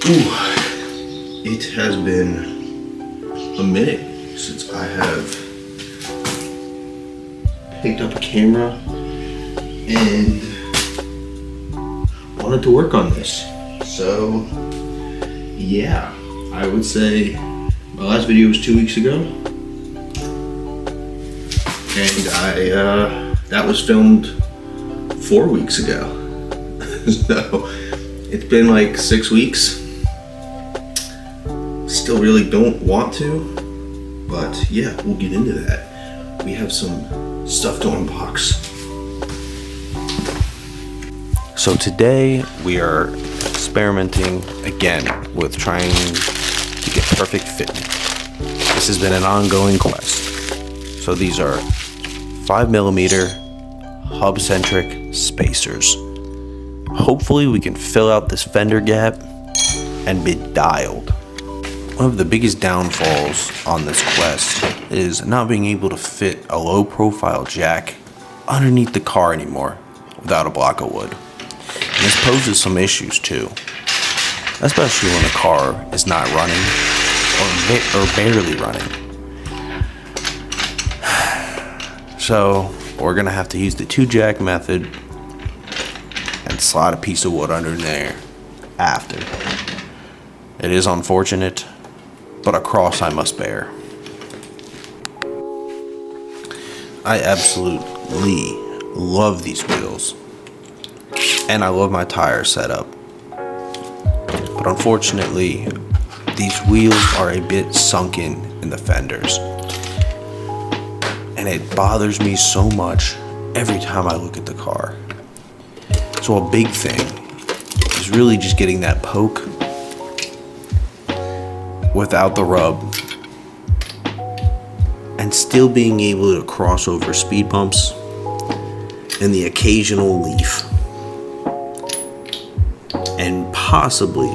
Ooh, it has been a minute since I have picked up a camera and wanted to work on this. So yeah, I would say my last video was 2 weeks ago, and that was filmed 4 weeks ago. So it's been like 6 weeks. Still really don't want to, but yeah, we'll get into that. We have some stuff to unbox. So today we are experimenting again with trying to get perfect fitment. This has been an ongoing quest. So these are 5mm hub-centric spacers. Hopefully we can fill out this fender gap and be dialed. One of the biggest downfalls on this quest is not being able to fit a low profile jack underneath the car anymore without a block of wood. And this poses some issues too, especially when the car is not running or barely running. So we're gonna have to use the 2-jack method and slide a piece of wood under there after. It is unfortunate, but a cross I must bear. I absolutely love these wheels, and I love my tire setup. But unfortunately, these wheels are a bit sunken in the fenders, and it bothers me so much every time I look at the car. So a big thing is really just getting that poke without the rub and still being able to cross over speed bumps and the occasional leaf, and possibly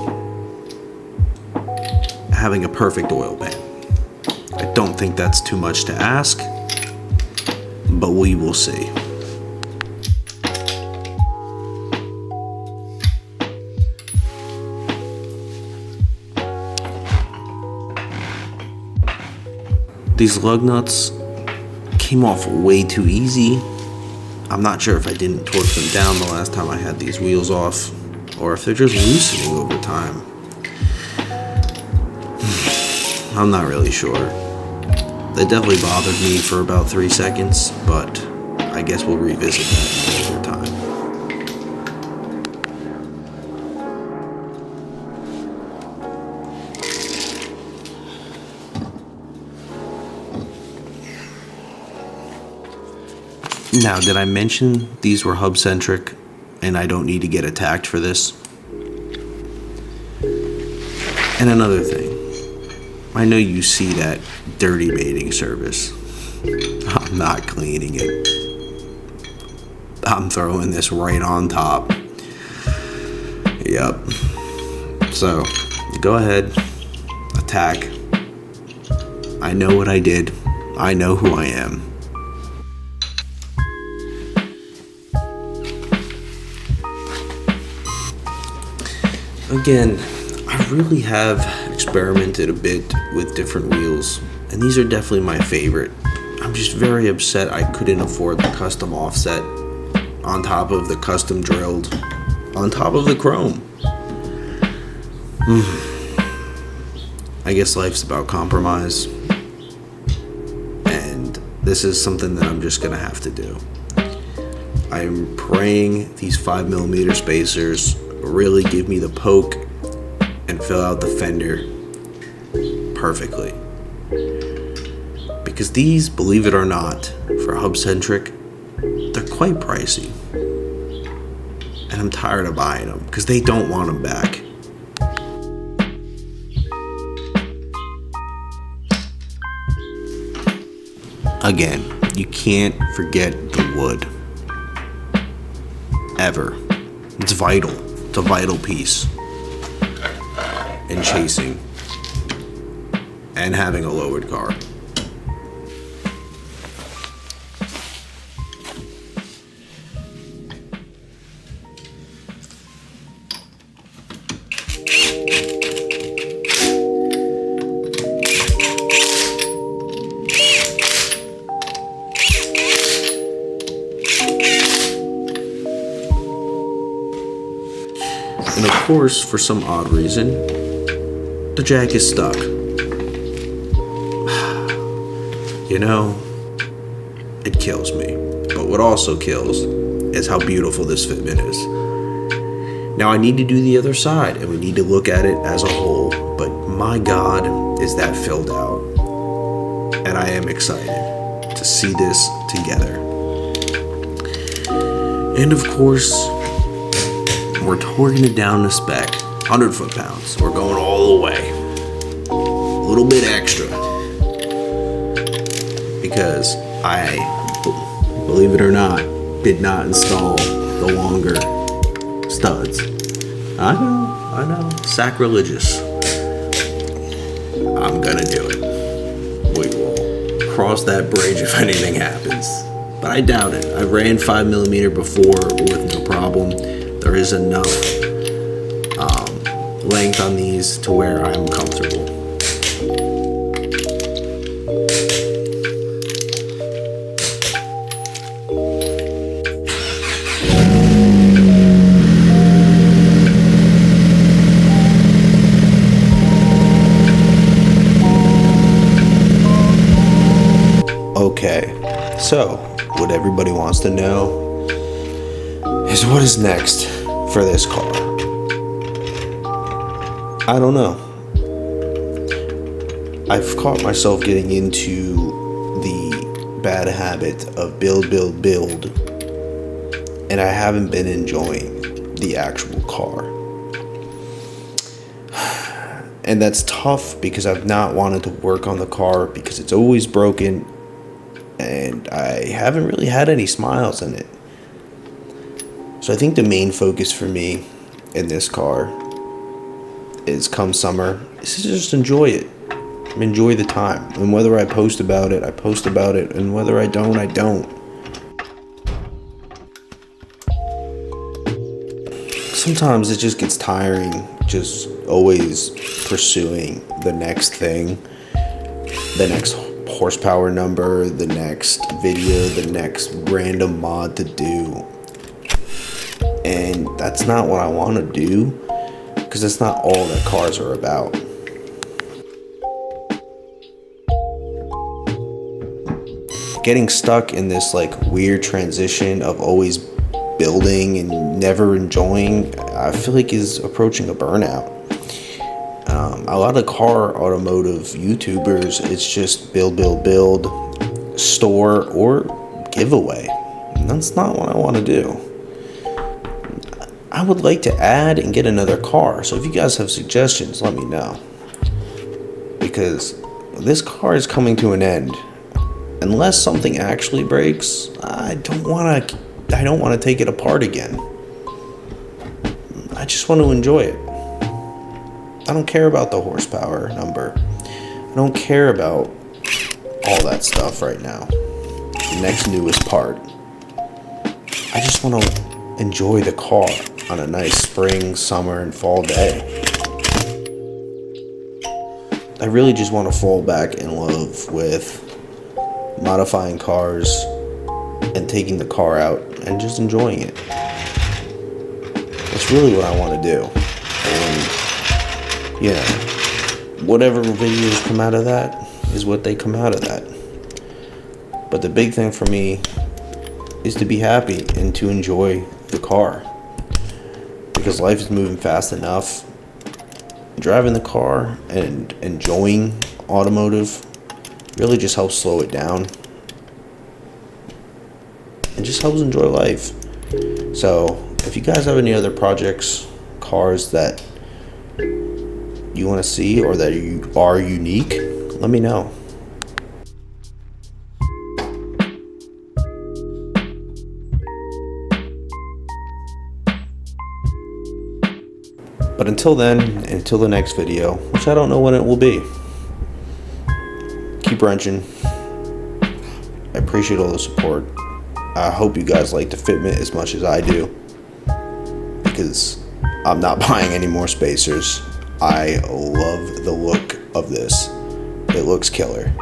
having a perfect oil pan. I don't think that's too much to ask, but we will see. These lug nuts came off way too easy. I'm not sure if I didn't torque them down the last time I had these wheels off, or if they're just loosening over time. I'm not really sure. They definitely bothered me for about 3 seconds, but I guess we'll revisit that another time. Now, did I mention these were hub-centric and I don't need to get attacked for this? And another thing, I know you see that dirty mating service. I'm not cleaning it. I'm throwing this right on top. Yep. So, go ahead, attack. I know what I did. I know who I am. Again, I really have experimented a bit with different wheels, and these are definitely my favorite. I'm just very upset I couldn't afford the custom offset on top of the custom drilled, on top of the chrome. I guess life's about compromise, and this is something that I'm just gonna have to do. I'm praying these 5mm spacers really give me the poke and fill out the fender perfectly. Because these, believe it or not, for hub-centric, they're quite pricey. And I'm tired of buying them because they don't want them back. Again, you can't forget the wood. Ever. It's vital. It's a vital piece in chasing and having a lowered car. And of course, for some odd reason, the jack is stuck. You know, it kills me. But what also kills is how beautiful this fitment is. Now I need to do the other side, and we need to look at it as a whole, but my God, is that filled out. And I am excited to see this together. And of course, we're torquing it down to spec, 100 foot-pounds. We're going all the way. A little bit extra. Because I, believe it or not, did not install the longer studs. I know, sacrilegious. I'm gonna do it. We will cross that bridge if anything happens. But I doubt it. I ran 5mm before with no problem. There is enough length on these to where I'm comfortable. Okay, so what everybody wants to know is what is next for this car. I don't know. I've caught myself getting into the bad habit of build, and I haven't been enjoying the actual car. And that's tough because I've not wanted to work on the car because it's always broken and I haven't really had any smiles in it. So I think the main focus for me in this car is come summer, is to just enjoy it. Enjoy the time. And whether I post about it, I post about it. And whether I don't, I don't. Sometimes it just gets tiring, just always pursuing the next thing, the next horsepower number, the next video, the next random mod to do. And that's not what I want to do, because that's not all that cars are about. Getting stuck in this like weird transition of always building and never enjoying, I feel like is approaching a burnout. A lot of automotive YouTubers, it's just build, store, or giveaway. And that's not what I want to do. I would like to add and get another car. So if you guys have suggestions, let me know. Because this car is coming to an end. Unless something actually breaks, I don't want to take it apart again. I just want to enjoy it. I don't care about the horsepower number. I don't care about all that stuff right now. The next newest part. I just want to enjoy the car on a nice spring, summer, and fall day. I really just want to fall back in love with modifying cars and taking the car out and just enjoying it. That's really what I want to do. And yeah, whatever videos come out of that is what they come out of that. But the big thing for me is to be happy and to enjoy the car. Because life is moving fast enough. Driving the car and enjoying automotive really just helps slow it down. It just helps enjoy life. So if you guys have any other projects, cars that you want to see or that you are unique, let me know. But until then, until the next video, which I don't know when it will be, keep wrenching. I appreciate all the support. I hope you guys like the Fitment as much as I do, because I'm not buying any more spacers. I love the look of this. It looks killer.